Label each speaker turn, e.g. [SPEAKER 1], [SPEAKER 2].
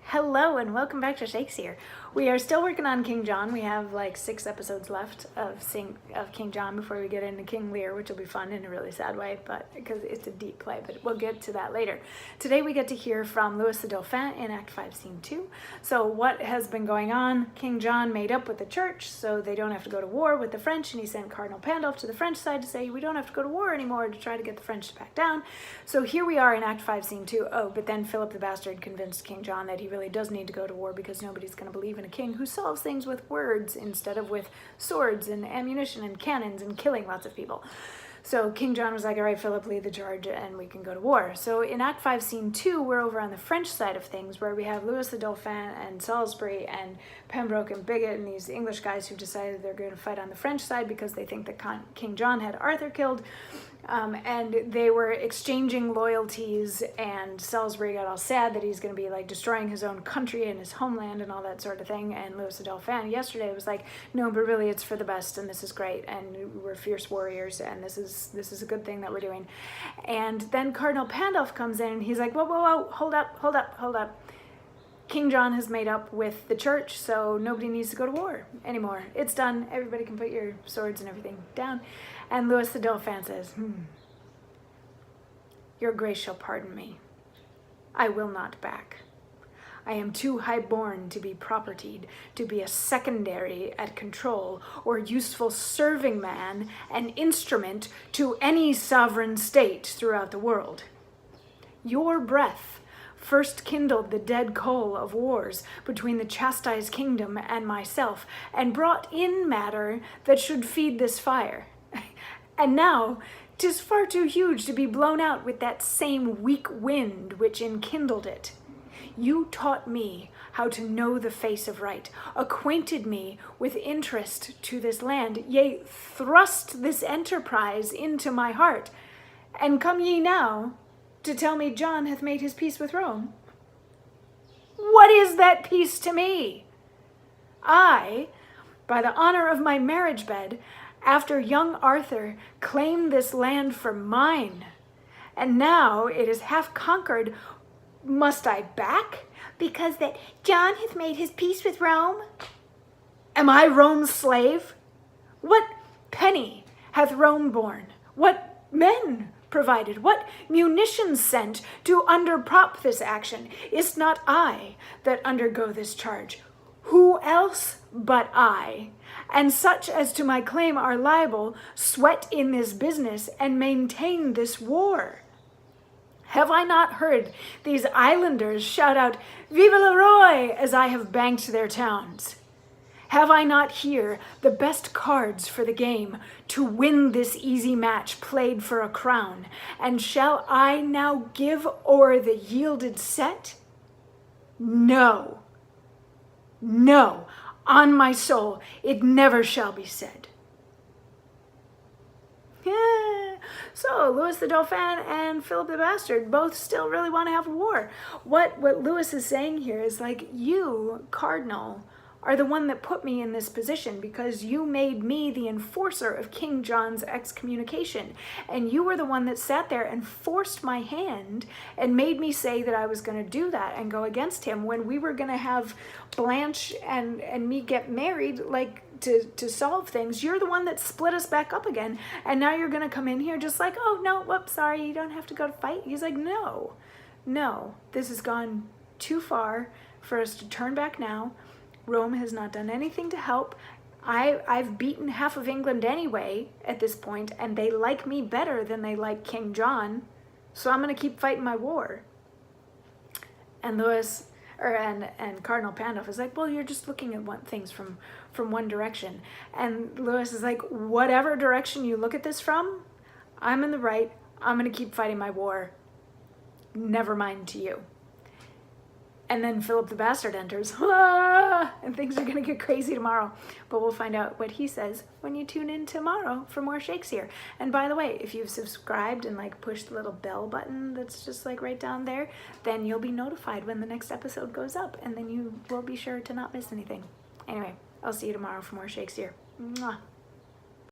[SPEAKER 1] Hello and welcome back to Shakesyear. We are still working on King John. We have like 6 episodes left of King John before we get into King Lear, which will be fun in a really sad way, but because it's a deep play, but we'll get to that later. Today we get to hear from Louis the Dauphin in Act 5, Scene 2. So what has been going on? King John made up with the church so they don't have to go to war with the French, and he sent Cardinal Pandulph to the French side to say we don't have to go to war anymore, to try to get the French to back down. So here we are in Act 5, Scene 2. Oh, but then Philip the Bastard convinced King John that he really does need to go to war because nobody's going to believe in a king who solves things with words instead of with swords and ammunition and cannons and killing lots of people. So King John was like, all right, Philip, lead the charge and we can go to war. So in Act 5, Scene 2, we're over on the French side of things where we have Louis the Dauphin and Salisbury and Pembroke and Bigot and these English guys who decided they're going to fight on the French side because they think that King John had Arthur killed. And they were exchanging loyalties, and Salisbury got all sad that he's going to be like destroying his own country and his homeland and all that sort of thing. And Louis the Dauphin yesterday was like, no, but really it's for the best, and this is great, and we're fierce warriors, and this is a good thing that we're doing. And then Cardinal Pandulph comes in and he's like, whoa, whoa, whoa, hold up. King John has made up with the church, so nobody needs to go to war anymore. It's done. Everybody can put your swords and everything down. And Louis the Dauphin says, Your Grace shall pardon me. I will not back. I am too high-born to be propertied, to be a secondary at control or useful serving man, an instrument to any sovereign state throughout the world. Your breath first kindled the dead coal of wars between the chastised kingdom and myself, and brought in matter that should feed this fire. And now 'tis far too huge to be blown out with that same weak wind which enkindled it. You taught me how to know the face of right, acquainted me with interest to this land, yea, thrust this enterprise into my heart. And come ye now to tell me John hath made his peace with Rome? What is that peace to me? I, by the honor of my marriage bed, after young Arthur, claim this land for mine. And now it is half conquered. Must I back? Because that John hath made his peace with Rome? Am I Rome's slave? What penny hath Rome borne? What men provided? What munitions sent to underprop this action? Is't not I that undergo this charge? Who else but I? And such as to my claim are liable, sweat in this business and maintain this war. Have I not heard these islanders shout out, Vive le Roi, as I have banked their towns? Have I not here the best cards for the game to win this easy match played for a crown? And shall I now give o'er the yielded set? No, on my soul, it never shall be said. Yeah. So Louis the Dauphin and Philip the Bastard both still really want to have a war. What Louis is saying here is like, you, Cardinal, are the one that put me in this position because you made me the enforcer of King John's excommunication. And you were the one that sat there and forced my hand and made me say that I was going to do that and go against him when we were going to have Blanche and me get married, like to solve things. You're the one that split us back up again. And now you're going to come in here just like, oh, no, whoops, sorry, you don't have to go to fight. He's like, no, this has gone too far for us to turn back now. Rome has not done anything to help. I've beaten half of England anyway at this point, and they like me better than they like King John, so I'm going to keep fighting my war. And and Cardinal Pandulph is like, well, you're just looking at things from one direction. And Louis is like, whatever direction you look at this from, I'm in the right. I'm going to keep fighting my war. Never mind to you. And then Philip the Bastard enters, and things are going to get crazy tomorrow. But we'll find out what he says when you tune in tomorrow for more Shakesyear. And by the way, if you've subscribed and like pushed the little bell button that's just like right down there, then you'll be notified when the next episode goes up, and then you will be sure to not miss anything. Anyway, I'll see you tomorrow for more Shakesyear. Mwah.